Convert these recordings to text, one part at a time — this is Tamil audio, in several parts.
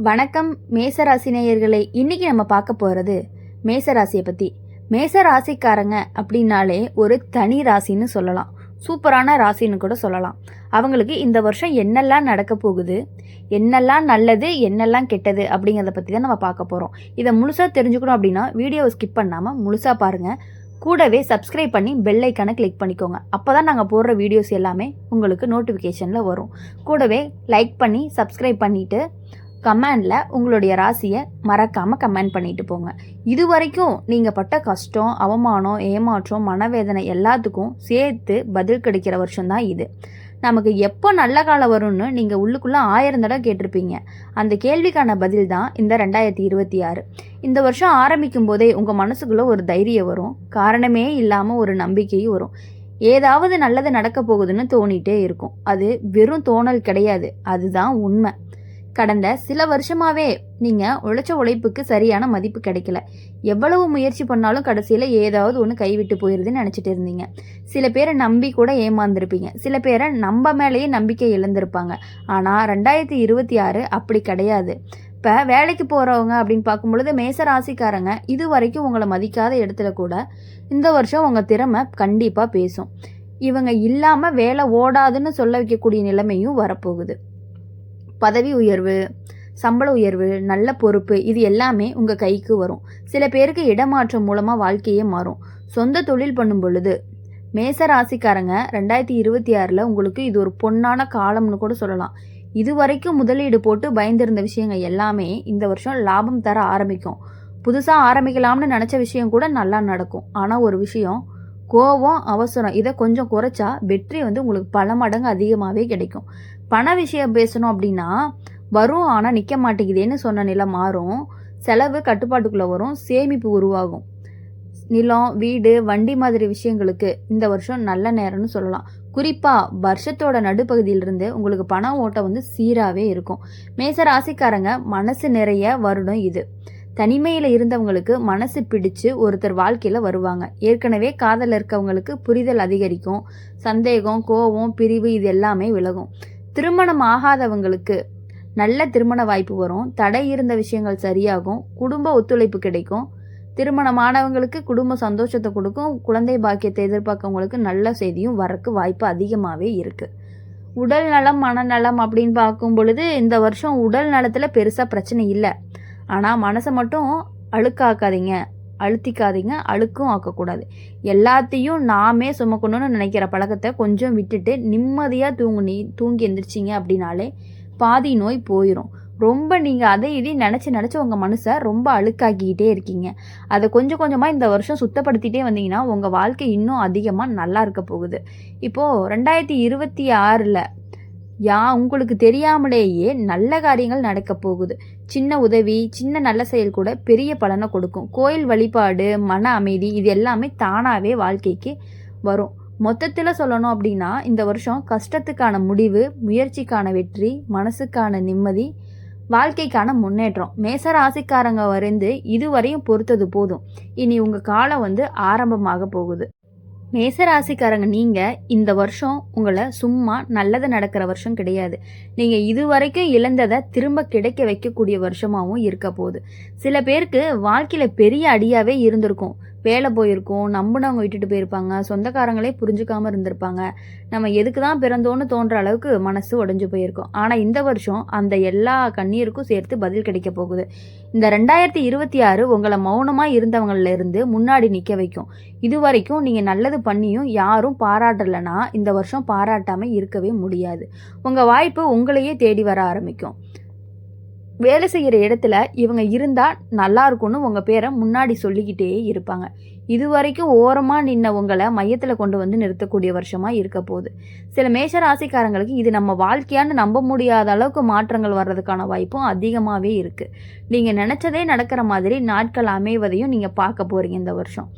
வணக்கம் மேசராசி நேயர்களே. இன்னைக்கு நம்ம பார்க்க போகிறது மேசராசியை பற்றி. மேசராசிக்காரங்க அப்படின்னாலே ஒரு தனி ராசின்னு சொல்லலாம், சூப்பரான ராசின்னு கூட சொல்லலாம். அவங்களுக்கு இந்த வருஷம் என்னெல்லாம் நடக்க போகுது, என்னெல்லாம் நல்லது என்னெல்லாம் கெட்டது அப்படிங்கிறத பற்றி தான் நம்ம பார்க்க போகிறோம். இதை முழுசாக தெரிஞ்சுக்கணும் அப்படின்னா வீடியோவை ஸ்கிப் பண்ணாமல் முழுசாக பாருங்கள். கூடவே சப்ஸ்கிரைப் பண்ணி பெல் ஐக்கானை கிளிக் பண்ணிக்கோங்க. அப்போ தான் நாங்கள் போடுற வீடியோஸ் எல்லாமே உங்களுக்கு நோட்டிஃபிகேஷனில் வரும். கூடவே லைக் பண்ணி சப்ஸ்கிரைப் பண்ணிவிட்டு கமெண்டில் உங்களுடைய ராசியை மறக்காமல் கமெண்ட் பண்ணிட்டு போங்க. இது வரைக்கும் நீங்கள் பட்ட கஷ்டம், அவமானம், ஏமாற்றம், மனவேதனை எல்லாத்துக்கும் சேர்த்து பதில் கிடைக்கிற வருஷம்தான் இது. நமக்கு எப்போ நல்ல காலம் வரும்னு நீங்கள் உள்ளுக்குள்ளே 1000 தடவை கேட்டிருப்பீங்க. அந்த கேள்விக்கான பதில் தான் இந்த 2026. இந்த வருஷம் ஆரம்பிக்கும் போதே உங்கள் மனசுக்குள்ளே ஒரு தைரியம் வரும், காரணமே இல்லாமல் ஒரு நம்பிக்கையும் வரும். ஏதாவது நல்லது நடக்க போகுதுன்னு தோணிகிட்டே இருக்கும். அது வெறும் தோணல் கிடையாது, அதுதான் உண்மை. கடந்த சில வருஷமாகவே நீங்கள் உழைச்ச உழைப்புக்கு சரியான மதிப்பு கிடைக்கல. எவ்வளவு முயற்சி பண்ணாலும் கடைசியில் ஏதாவது ஒன்று கைவிட்டு போயிடுதுன்னு நினச்சிட்டு இருந்தீங்க. சில பேரை நம்பி கூட ஏமாந்துருப்பீங்க, சில பேரை நம்ம மேலேயே நம்பிக்கை இழந்திருப்பாங்க. ஆனால் 2026 அப்படி கிடையாது. இப்போ வேலைக்கு போகிறவங்க அப்படின்னு பார்க்கும்பொழுது மேசராசிக்காரங்க இது வரைக்கும் உங்களை மதிக்காத இடத்துல கூட இந்த வருஷம் உங்கள் திறமை கண்டிப்பாக பேசும். இவங்க இல்லாமல் வேலை ஓடாதுன்னு சொல்ல வைக்கக்கூடிய நிலைமையும் வரப்போகுது. பதவி உயர்வு, சம்பள உயர்வு, நல்ல பொறுப்பு, இது எல்லாமே உங்கள் கைக்கு வரும். சில பேருக்கு இடமாற்றம் மூலமாக வாழ்க்கையே மாறும். சொந்த தொழில் பண்ணும் பொழுது மேச ராசிக்காரங்க 2026 உங்களுக்கு இது ஒரு பொன்னான காலம்னு கூட சொல்லலாம். இது வரைக்கும் முதலீடு போட்டு பயந்திருந்த விஷயங்கள் எல்லாமே இந்த வருஷம் லாபம் தர ஆரம்பிக்கும். புதுசாக ஆரம்பிக்கலாம்னு நினச்ச விஷயம் கூட நல்லா நடக்கும். ஆனால் ஒரு விஷயம், கோபம், அவசரம் இதை கொஞ்சம் குறைச்சா வெற்றி உங்களுக்கு பல மடங்கு அதிகமாகவே கிடைக்கும். பண விஷயம் பேசணும் அப்படின்னா வரும், ஆனால் நிற்க மாட்டேங்குதேன்னு சொன்ன நிலை மாறும். செலவு கட்டுப்பாட்டுக்குள்ளே வரும், சேமிப்பு உருவாகும். நிலம், வீடு, வண்டி மாதிரி விஷயங்களுக்கு இந்த வருஷம் நல்ல நேரம்னு சொல்லலாம். குறிப்பாக வருஷத்தோட நடுப்பகுதியிலிருந்து உங்களுக்கு பண ஓட்டம் சீராகவே இருக்கும். மேச ராசிக்காரங்க மனசு நிறைய வருடம் இது. தனிமையில் இருந்தவங்களுக்கு மனசு பிடிச்சு ஒருத்தர் வாழ்க்கையில் வருவாங்க. ஏற்கனவே காதல் இருக்கவங்களுக்கு புரிதல் அதிகரிக்கும். சந்தேகம், கோபம், பிரிவு இது எல்லாமே விலகும். திருமணம் ஆகாதவங்களுக்கு நல்ல திருமண வாய்ப்பு வரும். தடை இருந்த விஷயங்கள் சரியாகும். குடும்ப ஒத்துழைப்பு கிடைக்கும். திருமணமானவங்களுக்கு குடும்ப சந்தோஷத்தை கொடுக்கும். குழந்தை பாக்கியத்தை எதிர்பார்க்கவங்களுக்கு நல்ல செய்தியும் வரக்கு வாய்ப்பு அதிகமாகவே இருக்குது. உடல் நலம், மனநலம் அப்படின்னு பார்க்கும் பொழுது இந்த வருஷம் உடல் நலத்தில் பெருசாக பிரச்சனை இல்லை. ஆனால் மனசை மட்டும் அழுக்காக்காதீங்க, அழுத்திக்காதீங்க, அழுக்கும் ஆக்கக்கூடாது. எல்லாத்தையும் நாமே சுமக்கணும்னு நினைக்கிற பழக்கத்தை கொஞ்சம் விட்டுட்டு நிம்மதியாக தூங்கி எந்திரிச்சிங்க அப்படின்னாலே பாதி நோய் போயிடும். ரொம்ப நீங்கள் அதை இதையும் நினச்சி உங்கள் மனசை ரொம்ப அழுக்காக்கிக்கிட்டே இருக்கீங்க. அதை கொஞ்சம் கொஞ்சமாக இந்த வருஷம் சுத்தப்படுத்திகிட்டே வந்தீங்கன்னா உங்கள் வாழ்க்கை இன்னும் அதிகமாக நல்லா இருக்க போகுது. இப்போது 2026 உங்களுக்கு தெரியாமலேயே நல்ல காரியங்கள் நடக்க போகுது. சின்ன உதவி, சின்ன நல்ல செயல் கூட பெரிய பலனை கொடுக்கும். கோயில் வழிபாடு, மன அமைதி இது எல்லாமே தானாகவே வாழ்க்கைக்கு வரும். மொத்தத்தில் சொல்லணும் அப்படின்னா இந்த வருஷம் கஷ்டத்துக்கான முடிவு, முயற்சிக்கான வெற்றி, மனசுக்கான நிம்மதி, வாழ்க்கைக்கான முன்னேற்றம். மேசராசிக்காரங்க இதுவரையும் பொறுத்தது போதும். இனி உங்கள் காலம் ஆரம்பமாக போகுது. மேசராசிக்காரங்க நீங்கள் இந்த வருஷம் உங்களை சும்மா நல்லது நடக்கிற வருஷம் கிடையாது. நீங்கள் இது வரைக்கும் இழந்ததை திரும்ப கிடைக்க வைக்கக்கூடிய வருஷமாகவும் இருக்க போகுது. சில பேருக்கு வாழ்க்கையில் பெரிய அடியாகவே இருந்திருக்கும். வேலை போயிருக்கும், நம்பினவங்க விட்டுட்டு போயிருப்பாங்க, சொந்தக்காரங்களே புரிஞ்சுக்காமல் இருந்திருப்பாங்க. நம்ம எதுக்கு தான் பிறந்தோன்னு தோன்ற அளவுக்கு மனசு உடஞ்சி போயிருக்கும். ஆனால் இந்த வருஷம் அந்த எல்லா கண்ணீருக்கும் சேர்த்து பதில் கிடைக்க போகுது. இந்த 2026 உங்களை மௌனமாக இருந்தவங்களிலிருந்து முன்னாடி நிற்க வைக்கும். இது வரைக்கும் நீங்கள் நல்லது பண்ணியும் யாரும் பாராட்டலைன்னா இந்த வருஷம் பாராட்டாமல் இருக்கவே முடியாது. உங்கள் வாய்ப்பு உங்களையே தேடி வர ஆரம்பிக்கும். வேலை செய்கிற இடத்துல இவங்க இருந்தால் நல்லா இருக்கும்னு உங்கள் பேரை முன்னாடி சொல்லிக்கிட்டே இருப்பாங்க. இது வரைக்கும் ஓரமாக நின்ன உங்களை மையத்தில் கொண்டு நிறுத்தக்கூடிய வருஷமாக இருக்க போகுது. சில மேஷ ராசிக்காரங்களுக்கு இது நம்ம வாழ்க்கையான்னு நம்ப முடியாத அளவுக்கு மாற்றங்கள் வர்றதுக்கான வாய்ப்பும் அதிகமாகவே இருக்குது. நீங்கள் நினச்சதே நடக்கிற மாதிரி நாட்கள் அமைவதையும் நீங்கள் பார்க்க போகிறீங்க இந்த வருஷம்.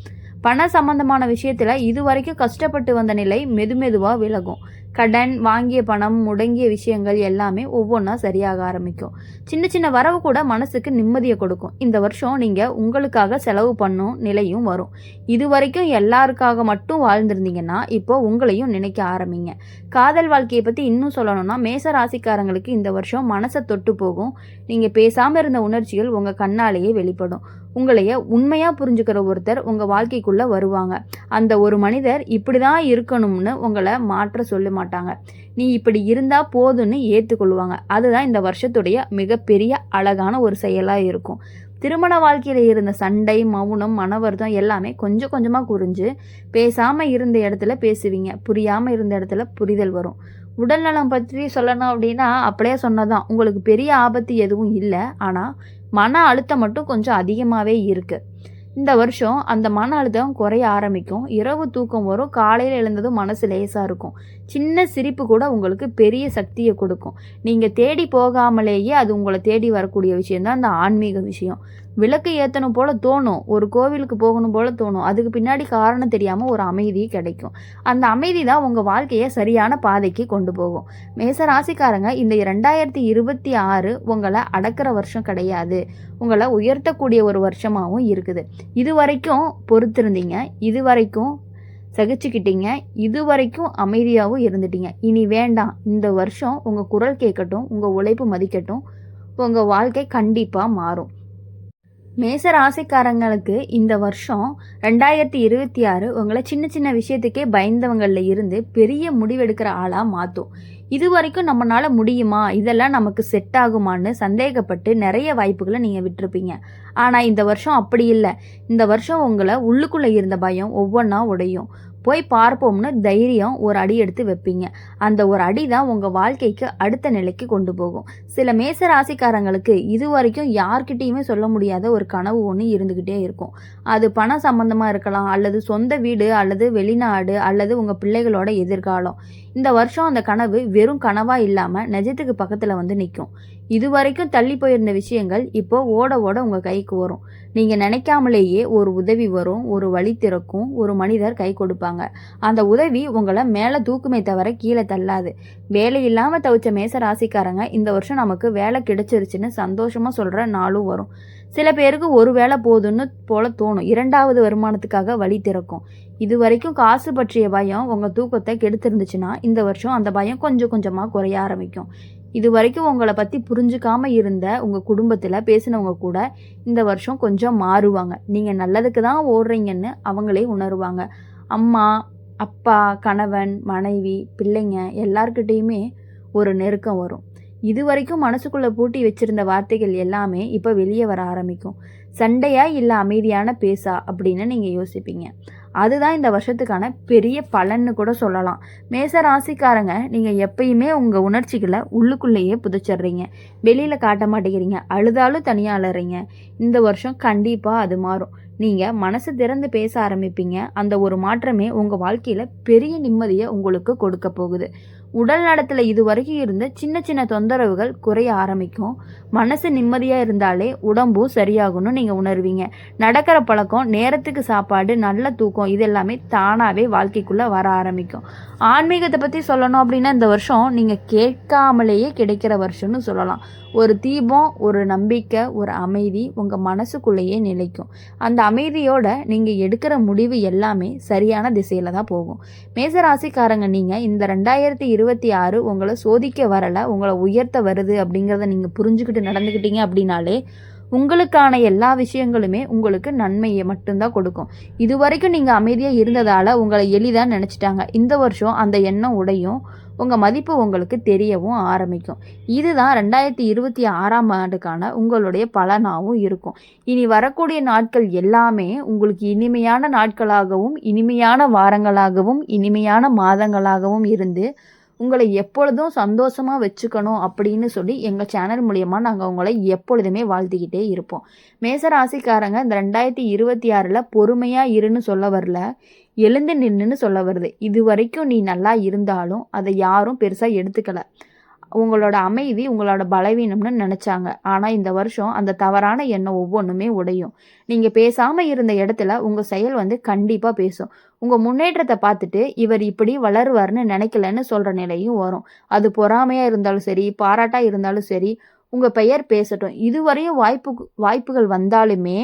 பண சம்பந்தமான விஷயத்தில் இது வரைக்கும் கஷ்டப்பட்டு வந்த நிலை மெதுவாக விலகும். கடன், வாங்கிய பணம், முடங்கிய விஷயங்கள் எல்லாமே ஒவ்வொன்றா சரியாக ஆரம்பிக்கும். சின்ன சின்ன வரவு கூட மனசுக்கு நிம்மதியை கொடுக்கும். இந்த வருஷம் நீங்கள் உங்களுக்காக செலவு பண்ணும் நிலையும் வரும். இது வரைக்கும் எல்லாருக்காக மட்டும் வாழ்ந்திருந்தீங்கன்னா இப்போ உங்களையும் நினைக்க ஆரம்பிங்க. காதல் வாழ்க்கையை பற்றி இன்னும் சொல்லணும்னா மேச ராசிக்காரங்களுக்கு இந்த வருஷம் மனசை தொட்டு போகும். நீங்கள் பேசாமல் இருந்த உணர்ச்சிகள் உங்கள் கண்ணாலேயே வெளிப்படும். உங்களைய உண்மையாக புரிஞ்சுக்கிற ஒருத்தர் உங்கள் வாழ்க்கைக்குள்ளே வருவாங்க. அந்த ஒரு மனிதர் இப்படி தான் இருக்கணும்னு உங்களை மாற்ற சொல்ல மாட்டாங்க. நீ இப்படி இருந்தால் போதும்னு ஏற்றுக்கொள்வாங்க. அதுதான் இந்த வருஷத்துடைய மிகப்பெரிய அழகான ஒரு செயலாக இருக்கும். திருமண வாழ்க்கையில் இருந்த சண்டை, மௌனம், மனவருத்தம் எல்லாமே கொஞ்சம் கொஞ்சமாக குறைஞ்சு பேசாமல் இருந்த இடத்துல பேசுவீங்க. புரியாமல் இருந்த இடத்துல புரிதல் வரும். உடல்நலம் பற்றி சொல்லணும் அப்படின்னா அப்படியே சொன்னதான். உங்களுக்கு பெரிய ஆபத்து எதுவும் இல்லை. ஆனால் மன அழுத்தம் மட்டும் கொஞ்சம் அதிகமாகவே இருக்குது. இந்த வருஷம் அந்த மன அழுத்தம் குறைய ஆரம்பிக்கும். இரவு தூக்கம் வரும். காலையில் எழுந்ததும் மனசு லேசாக இருக்கும். சின்ன சிரிப்பு கூட உங்களுக்கு பெரிய சக்தியை கொடுக்கும். நீங்கள் தேடி போகாமலேயே அது உங்களை தேடி வரக்கூடிய விஷயம்தான் அந்த ஆன்மீக விஷயம். விளக்கு ஏற்றணும் போல் தோணும். ஒரு கோவிலுக்கு போகணும் போல் தோணும். அதுக்கு பின்னாடி காரணம் தெரியாமல் ஒரு அமைதி கிடைக்கும். அந்த அமைதி தான் உங்கள் வாழ்க்கையை சரியான பாதைக்கு கொண்டு போகும். மேச ராசிக்காரங்க, இந்த 2026 உங்களை அடக்கிற வருஷம் கிடையாது. உங்களை உயர்த்தக்கூடிய ஒரு வருஷமாகவும் இருக்குது. இது வரைக்கும் பொறுத்திருந்தீங்க, இது வரைக்கும் சகிச்சுக்கிட்டீங்க, இது வரைக்கும் அமைதியாகவும் இருந்துட்டீங்க. இனி வேண்டாம். இந்த வருஷம் உங்கள் குரல் கேட்கட்டும், உங்கள் உழைப்பு மதிக்கட்டும். உங்கள் வாழ்க்கை கண்டிப்பாக மாறும். மேச ராசிக்காரங்களுக்கு இந்த வருஷம் 2026 உங்களை சின்ன சின்ன விஷயத்துக்கே பயந்தவங்களில் இருந்து பெரிய முடிவெடுக்கிற ஆளாக மாற்றும். இது வரைக்கும் நம்மளால் முடியுமா, இதெல்லாம் நமக்கு செட் ஆகுமான்னு சந்தேகப்பட்டு நிறைய வாய்ப்புகளை நீங்கள் விட்டுருப்பீங்க. ஆனால் இந்த வருஷம் அப்படி இல்லை. இந்த வருஷம் உங்களை உள்ளுக்குள்ளே இருந்த பயம் ஒவ்வொன்றா உடையும். போய் பார்ப்போம்னு தைரியம் ஒரு அடி எடுத்து வைப்பீங்க. அந்த ஒரு அடி தான் உங்கள் வாழ்க்கைக்கு அடுத்த நிலைக்கு கொண்டு போகும். சில மேச ராசிக்காரங்களுக்கு இது வரைக்கும் யார்கிட்டையுமே சொல்ல முடியாத ஒரு கனவு ஒன்று இருந்துக்கிட்டே இருக்கும். அது பணம் சம்மந்தமாக இருக்கலாம், அல்லது சொந்த வீடு, அல்லது வெளிநாடு, அல்லது உங்கள் பிள்ளைகளோட எதிர்காலம். இந்த வருஷம் அந்த கனவு வெறும் கனவாக இல்லாமல் நிஜத்துக்கு பக்கத்தில் வந்து நிற்கும். இது வரைக்கும் தள்ளி போயிருந்த விஷயங்கள் இப்போ ஓட ஓட உங்கள் கைக்கு வரும். நீங்கள் நினைக்காமலேயே ஒரு உதவி வரும், ஒரு வழி திறக்கும், ஒரு மனிதர் கை கொடுப்பாங்க. அந்த உதவி உங்களை மேலே தூக்குமே தவிர கீழே தள்ளாது. வேலை இல்லாமல் தவிச்ச மேச ராசிக்காரங்க, இந்த வருஷம் நமக்கு வேலை கிடைச்சிருச்சுன்னு சந்தோஷமாக சொல்கிற நாளும் வரும். சில பேருக்கு ஒரு வேலை போதுன்னு போல தோணும். 2வது வருமானத்துக்காக வழி திறக்கும். இது வரைக்கும் காசு பற்றிய பயம் உங்கள் தூக்கத்தை கெடுத்துருந்துச்சுன்னா இந்த வருஷம் அந்த பயம் கொஞ்சம் கொஞ்சமாக குறைய ஆரம்பிக்கும். இது வரைக்கும் உங்களை பற்றி புரிஞ்சுக்காமல் இருந்த உங்கள் குடும்பத்தில் பேசினவங்க கூட இந்த வருஷம் கொஞ்சம் மாறுவாங்க. நீங்கள் நல்லதுக்கு தான் ஓடுறீங்கன்னு அவங்களே உணருவாங்க. அம்மா, அப்பா, கணவன், மனைவி, பிள்ளைங்க எல்லார்கிட்டேயுமே ஒரு நெருக்கம் வரும். இது வரைக்கும் மனசுக்குள்ளே பூட்டி வச்சிருந்த வார்த்தைகள் எல்லாமே இப்போ வெளியே வர ஆரம்பிக்கும். சண்டையா இல்லை அமைதியான பேசா அப்படின்னு நீங்கள் யோசிப்பீங்க. அதுதான் இந்த வருஷத்துக்கான பெரிய பலன்னு கூட சொல்லலாம். மேச ராசிக்காரங்க, நீங்கள் எப்பயுமே உங்கள் உணர்ச்சிகளை உள்ளுக்குள்ளேயே புதைச்சிட்றீங்க. வெளியில் காட்ட மாட்டேங்கிறீங்க. அழுதாலும் தனியாக அலறீங்க. இந்த வருஷம் கண்டிப்பாக அது மாறும். நீங்கள் மனசு திறந்து பேச ஆரம்பிப்பீங்க. அந்த ஒரு மாற்றமே உங்கள் வாழ்க்கையில் பெரிய நிம்மதியை உங்களுக்கு கொடுக்க போகுது. உடல் நலத்தில் இது வரைக்கும் இருந்த சின்ன சின்ன தொந்தரவுகள் குறைய ஆரம்பிக்கும். மனசு நிம்மதியாக இருந்தாலே உடம்பும் சரியாகணும்னு நீங்கள் உணர்வீங்க. நடக்கிற பழக்கம், நேரத்துக்கு சாப்பாடு, நல்ல தூக்கம், இது எல்லாமே தானாகவே வாழ்க்கைக்குள்ளே வர ஆரம்பிக்கும். ஆன்மீகத்தை பற்றி சொல்லணும் அப்படின்னா இந்த வருஷம் நீங்கள் கேட்காமலேயே கிடைக்கிற வருஷம்னு சொல்லலாம். ஒரு தீபம், ஒரு நம்பிக்கை, ஒரு அமைதி உங்கள் மனசுக்குள்ளேயே நிலைக்கும். அந்த அமைதியோட நீங்கள் எடுக்கிற முடிவு எல்லாமே சரியான திசையில் தான் போகும். மேசராசிக்காரங்க, நீங்கள் இந்த 2026 உங்களை சோதிக்க வரலை, உங்களை உயர்த்த வருது அப்படிங்கிறத நீங்கள் புரிஞ்சுக்கிட்டு நடந்துக்கிட்டீங்க அப்படின்னாலே உங்களுக்கான எல்லா விஷயங்களுமே உங்களுக்கு நன்மையை மட்டும்தான் கொடுக்கும். இது வரைக்கும் நீங்கள் அமைதியாக இருந்ததால் உங்களை எளிதாக நினச்சிட்டாங்க. இந்த வருஷம் அந்த எண்ணம் உடையும். உங்கள் மதிப்பு உங்களுக்கு தெரியவும் ஆரம்பிக்கும். இதுதான் 2026ஆம் ஆண்டுக்கான உங்களுடைய பலனாகவும் இருக்கும். இனி வரக்கூடிய நாட்கள் எல்லாமே உங்களுக்கு இனிமையான நாட்களாகவும், இனிமையான வாரங்களாகவும், இனிமையான மாதங்களாகவும் இருந்து உங்களை எப்பொழுதும் சந்தோஷமாக வச்சுக்கணும் அப்படின்னு சொல்லி எங்கள் சேனல் மூலியமாக நாங்கள் உங்களை எப்பொழுதுமே வாழ்த்திக்கிட்டே இருப்போம். மேசராசிக்காரங்க, இந்த 2026 பொறுமையாக இருன்னு சொல்ல வரல, எழுந்து நின்றுன்னு சொல்ல வருது. இது வரைக்கும் நீ நல்லா இருந்தாலும் அதை யாரும் பெருசாக எடுத்துக்கலை. உங்களோட அமைதி உங்களோட பலவீனம்னு நினச்சாங்க. ஆனால் இந்த வருஷம் அந்த தவறான எண்ணம் ஒவ்வொன்றுமே உடையும். நீங்கள் பேசாமல் இருந்த இடத்துல உங்கள் செயல் கண்டிப்பாக பேசும். உங்கள் முன்னேற்றத்தை பார்த்துட்டு இவர் இப்படி வளருவார்னு நினைக்கலன்னு சொல்கிற நிலையும் வரும். அது பொறாமையாக இருந்தாலும் சரி, பாராட்டாக இருந்தாலும் சரி, உங்கள் பெயர் பேசட்டும். இதுவரையும் வாய்ப்புகள் வந்தாலுமே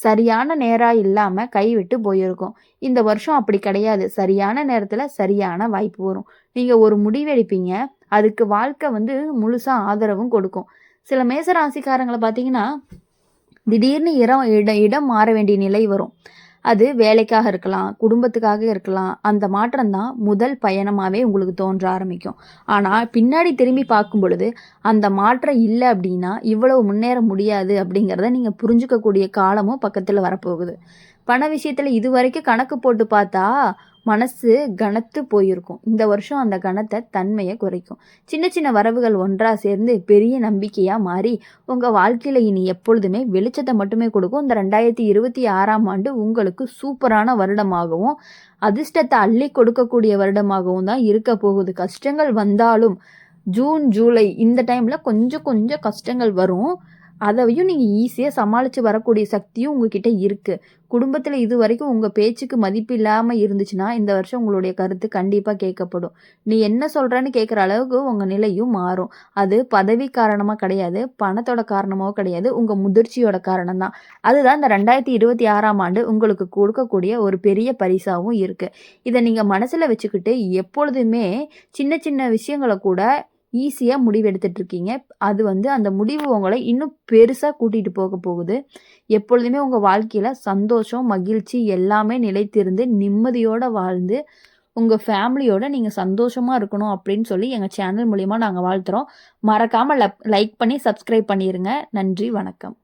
சரியான நேரம் இல்லாமல் கைவிட்டு போயிருக்கும். இந்த வருஷம் அப்படி கிடையாது. சரியான நேரத்தில் சரியான வாய்ப்பு வரும். நீங்கள் ஒரு முடிவெடுப்பீங்க, அதுக்கு வாழ்க்கை முழுசாக ஆதரவும் கொடுக்கும். சில மேசராசிக்காரங்களை பார்த்தீங்கன்னா திடீர்னு இடம் மாற வேண்டிய நிலை வரும். அது வேலைக்காக இருக்கலாம், குடும்பத்துக்காக இருக்கலாம். அந்த மாற்றம் தான் முதல் பயணமாகவே உங்களுக்கு தோன்ற ஆரம்பிக்கும். ஆனால் பின்னாடி திரும்பி பார்க்கும் பொழுது அந்த மாற்றம் இல்லை அப்படின்னா இவ்வளவு முன்னேற முடியாது அப்படிங்கிறத நீங்கள் புரிஞ்சுக்கக்கூடிய காலமும் பக்கத்தில் வரப்போகுது. பண விஷயத்தில் இது வரைக்கும் கணக்கு போட்டு பார்த்தா மனசு கனத்து போயிருக்கும். இந்த வருஷம் அந்த கனத்தை தன்மையை குறைக்கும். சின்ன சின்ன வரவுகள் ஒன்றாக சேர்ந்து பெரிய நம்பிக்கையாக மாறி உங்கள் வாழ்க்கையில் இனி எப்பொழுதுமே வெளிச்சத்தை மட்டுமே கொடுக்கும். இந்த 2026ஆம் ஆண்டு உங்களுக்கு சூப்பரான வருடமாகவும் அதிர்ஷ்டத்தை அள்ளி கொடுக்கக்கூடிய வருடமாகவும் தான் இருக்க போகுது. கஷ்டங்கள் வந்தாலும் ஜூன், ஜூலை இந்த டைமில் கொஞ்சம் கொஞ்சம் கஷ்டங்கள் வரும். அதையும் நீங்கள் ஈஸியாக சமாளித்து வரக்கூடிய சக்தியும் உங்ககிட்ட இருக்குது. குடும்பத்தில் இது வரைக்கும் உங்கள் பேச்சுக்கு மதிப்பு இல்லாமல் இருந்துச்சுன்னா இந்த வருஷம் உங்களுடைய கருத்து கண்டிப்பாக கேட்கப்படும். நீ என்ன சொல்கிறன்னு கேட்குற அளவுக்கு உங்கள் நிலையும் மாறும். அது பதவி காரணமாக கிடையாது, பணத்தோட காரணமாகவும் கிடையாது, உங்கள் முதிர்ச்சியோட காரணம் தான். அதுதான் இந்த 2026ஆம் ஆண்டு உங்களுக்கு கொடுக்கக்கூடிய ஒரு பெரிய பரிசாகவும் இருக்குது. இதை நீங்கள் மனசில் வச்சுக்கிட்டு எப்பொழுதுமே சின்ன சின்ன விஷயங்களை கூட ஈஸியாக முடிவெடுத்துட்ருக்கீங்க. அது அந்த முடிவு உங்களை இன்னும் பெருசாக கூட்டிகிட்டு போக போகுது. எப்பொழுதுமே உங்கள் வாழ்க்கையில் சந்தோஷம், மகிழ்ச்சி எல்லாமே நிலைத்திருந்து நிம்மதியோடு வாழ்ந்து உங்கள் ஃபேமிலியோடு நீங்கள் சந்தோஷமாக இருக்கணும் அப்படின்னு சொல்லி எங்கள் சேனல் மூலிமா நாங்கள் வாழ்த்துறோம். மறக்காமல் லைக் பண்ணி சப்ஸ்கிரைப் பண்ணிடுங்க. நன்றி, வணக்கம்.